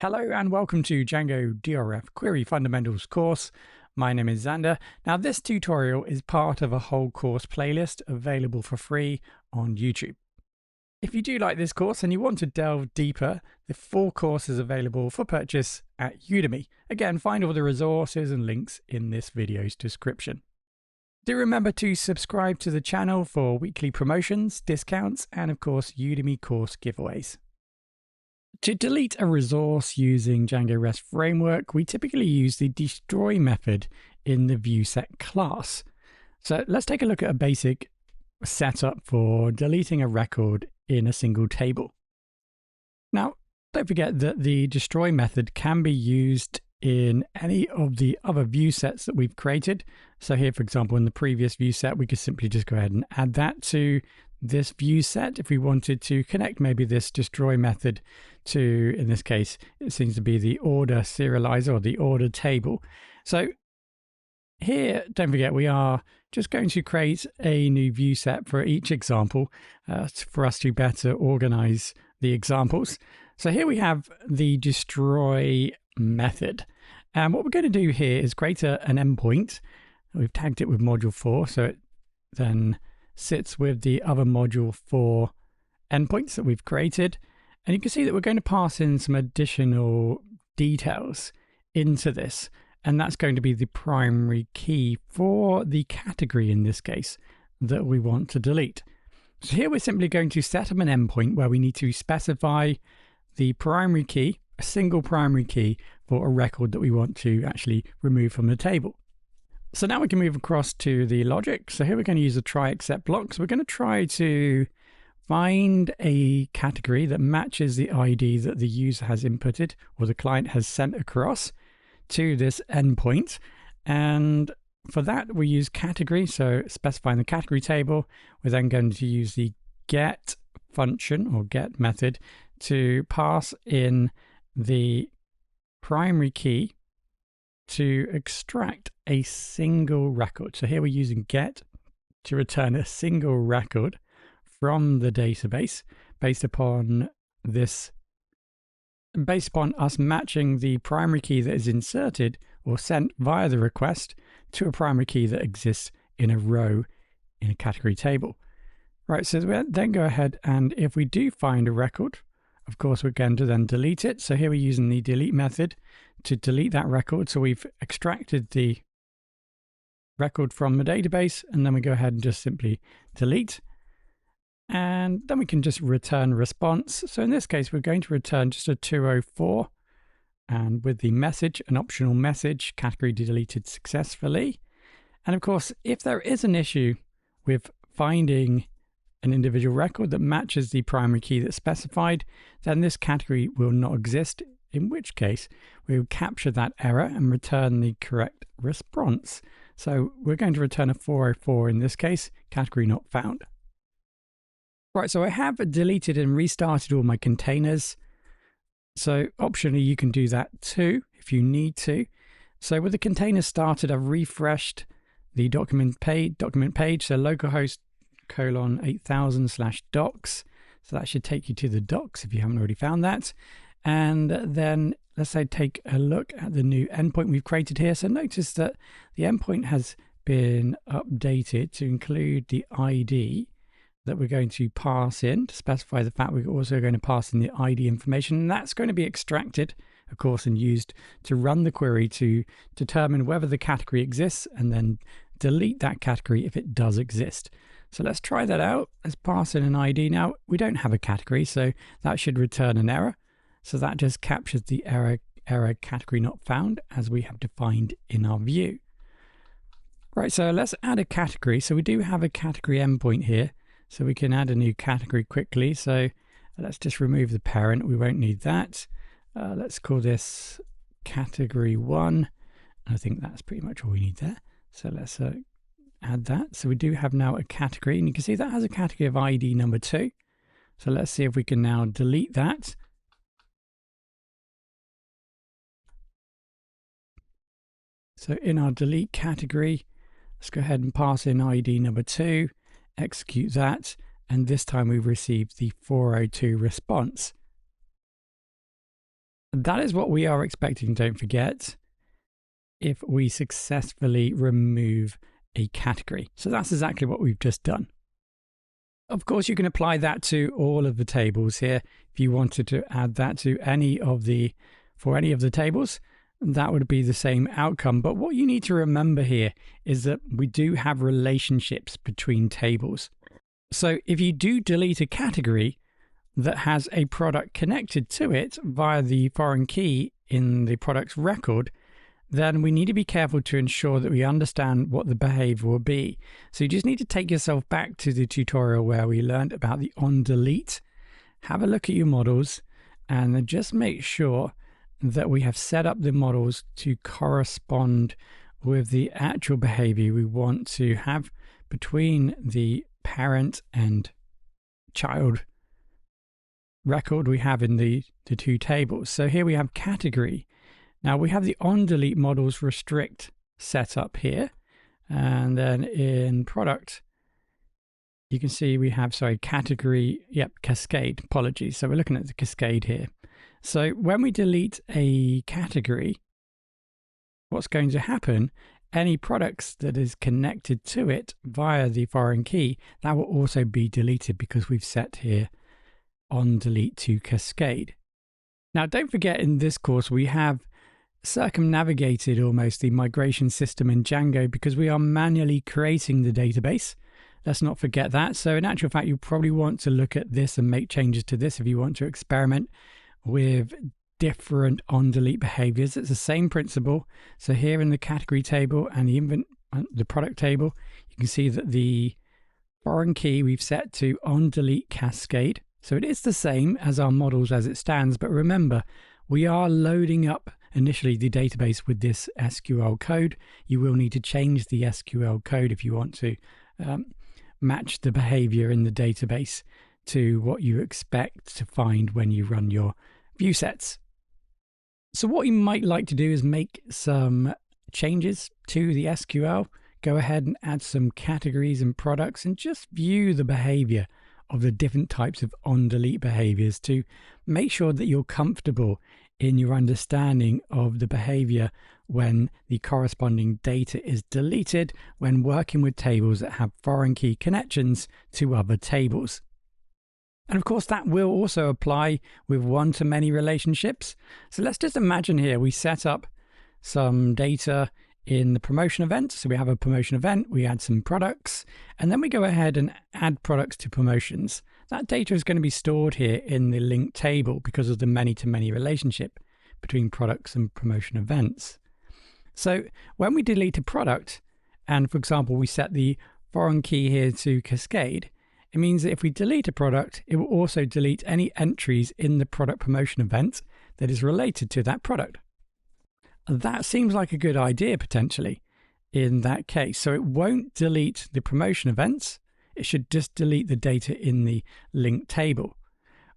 Hello and welcome to Django DRF Query Fundamentals course. My name is Xander. Now this tutorial is part of a whole course playlist available for free on YouTube. If you do like this course and you want to delve deeper, the full course is available for purchase at Udemy. Again, find all the resources and links in this video's description. Do remember to subscribe to the channel for weekly promotions, discounts, and of course Udemy course giveaways. To delete a resource using Django REST Framework, we typically use the destroy method in the ViewSet class. So let's take a look at a basic setup for deleting a record in a single table. Now, don't forget that the destroy method can be used in any of the other view sets that we've created. So here, for example, in the previous view set, we could simply just go ahead and add that to this view set if we wanted to connect maybe this destroy method to, in this case, it seems to be the order serializer or the order table. So here, don't forget, we are just going to create a new view set for each example for us to better organize the examples. So here we have the destroy method. And what we're going to do here is create an endpoint. We've tagged it with module 4, so it then sits with the other module 4 endpoints that we've created. And you can see that we're going to pass in some additional details into this. And that's going to be the primary key for the category in this case that we want to delete. So here we're simply going to set up an endpoint where we need to specify the primary key, a single primary key for a record that we want to actually remove from the table. So now we can move across to the logic. So here we're going to use a try except block. So we're going to try to find a category that matches the ID that the user has inputted or the client has sent across to this endpoint. And for that, we use category. So specifying the category table, we're then going to use the get function or get method to pass in the primary key to extract a single record. So here we're using get to return a single record from the database based upon us matching the primary key that is inserted or sent via the request to a primary key that exists in a row in a category table. Right, so we then go ahead and if we do find a record, of course, we're going to then delete it. So here we're using the delete method to delete that record. So we've extracted the record from the database, and then we go ahead and just simply delete. And then we can just return response. So in this case, we're going to return just a 204. And with the message, an optional message, category deleted successfully. And of course, if there is an issue with finding an individual record that matches the primary key that's specified, then this category will not exist, in which case we will capture that error and return the correct response. So we're going to return a 404 in this case, category not found. Right, so I have deleted and restarted all my containers. So optionally, you can do that too if you need to. So with the containers started, I've refreshed the document page, so localhost :8000/docs. So that should take you to the docs if you haven't already found that. And then let's say take a look at the new endpoint we've created here. So notice that the endpoint has been updated to include the ID that we're going to pass in to specify the fact we're also going to pass in the ID information. And that's going to be extracted, of course, and used to run the query to determine whether the category exists and then delete that category if it does exist. So let's try that out. Let's pass in an ID. Now, we don't have a category, so that should return an error. So that just captures the error category not found as we have defined in our view. Right, so let's add a category. So we do have a category endpoint here. So we can add a new category quickly. So let's just remove the parent. We won't need that. Let's call this category 1. I think that's pretty much all we need there. So let's add that. So we do have now a category, and you can see that has a category of ID number 2. So let's see if we can now delete that. So in our delete category, let's go ahead and pass in ID number 2, execute that, and this time we've received the 402 response. That is what we are expecting, don't forget, if we successfully remove a category. So that's exactly what we've just done. Of course, you can apply that to all of the tables here. If you wanted to add that to for any of the tables, that would be the same outcome. But what you need to remember here is that we do have relationships between tables. So if you do delete a category that has a product connected to it via the foreign key in the product's record, then we need to be careful to ensure that we understand what the behavior will be. So you just need to take yourself back to the tutorial where we learned about the onDelete. Have a look at your models and just make sure that we have set up the models to correspond with the actual behavior we want to have between the parent and child record we have in the two tables. So here we have category. Now we have the onDelete models restrict set up here, and then in product you can see we have category, cascade, apologies. So we're looking at the cascade here. So when we delete a category, what's going to happen, any products that is connected to it via the foreign key, that will also be deleted because we've set here onDelete to cascade. Now don't forget, in this course we have circumnavigated almost the migration system in Django because we are manually creating the database. Let's not forget that. So in actual fact, you probably want to look at this and make changes to this if you want to experiment with different onDelete behaviors. It's the same principle. So here in the category table and the product table, you can see that the foreign key we've set to onDelete cascade. So it is the same as our models as it stands, but remember, we are loading up initially the database with this SQL code. You will need to change the SQL code if you want to match the behavior in the database to what you expect to find when you run your ViewSets. So what you might like to do is make some changes to the SQL. Go ahead and add some categories and products and just view the behavior of the different types of onDelete behaviors to make sure that you're comfortable in your understanding of the behavior when the corresponding data is deleted when working with tables that have foreign key connections to other tables. And of course, that will also apply with one-to-many relationships. So let's just imagine here we set up some data in the promotion event. So we have a promotion event, we add some products, and then we go ahead and add products to promotions. That data is going to be stored here in the linked table because of the many-to-many relationship between products and promotion events. So when we delete a product, and for example, we set the foreign key here to cascade, it means that if we delete a product, it will also delete any entries in the product promotion event that is related to that product. That seems like a good idea potentially in that case. So it won't delete the promotion events. It should just delete the data in the linked table.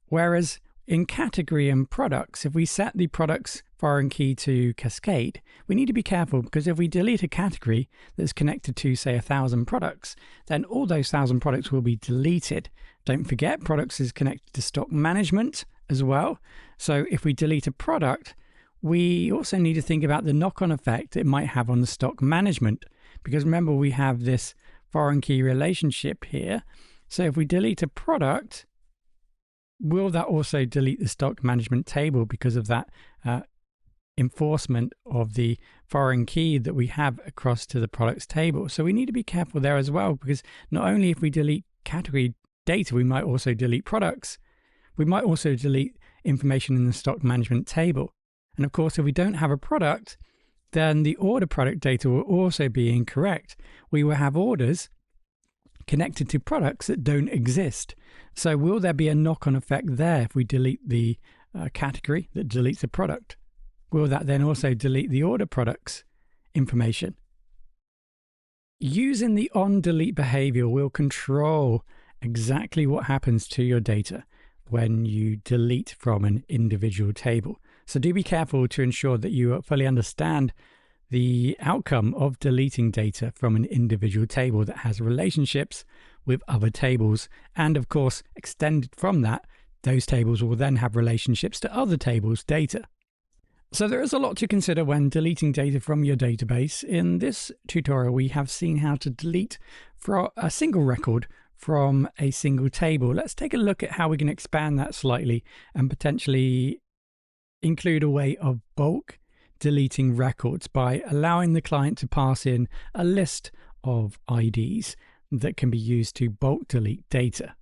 Whereas in category and products, if we set the products foreign key to cascade, we need to be careful because if we delete a category that's connected to, say, 1,000 products, then all those 1,000 products will be deleted. Don't forget, products is connected to stock management as well. So if we delete a product, we also need to think about the knock-on effect it might have on the stock management, because remember, we have this foreign key relationship here. So if we delete a product, will that also delete the stock management table because of that enforcement of the foreign key that we have across to the products table? So we need to be careful there as well, because not only if we delete category data, we might also delete products. We might also delete information in the stock management table. And of course, if we don't have a product, then the order product data will also be incorrect. We will have orders connected to products that don't exist. So will there be a knock-on effect there if we delete the category that deletes the product? Will that then also delete the order products information? Using the onDelete behavior will control exactly what happens to your data when you delete from an individual table. So do be careful to ensure that you fully understand the outcome of deleting data from an individual table that has relationships with other tables. And of course, extended from that, those tables will then have relationships to other tables' data. So there is a lot to consider when deleting data from your database. In this tutorial, we have seen how to delete for a single record from a single table. Let's take a look at how we can expand that slightly and potentially include a way of bulk deleting records by allowing the client to pass in a list of IDs that can be used to bulk delete data.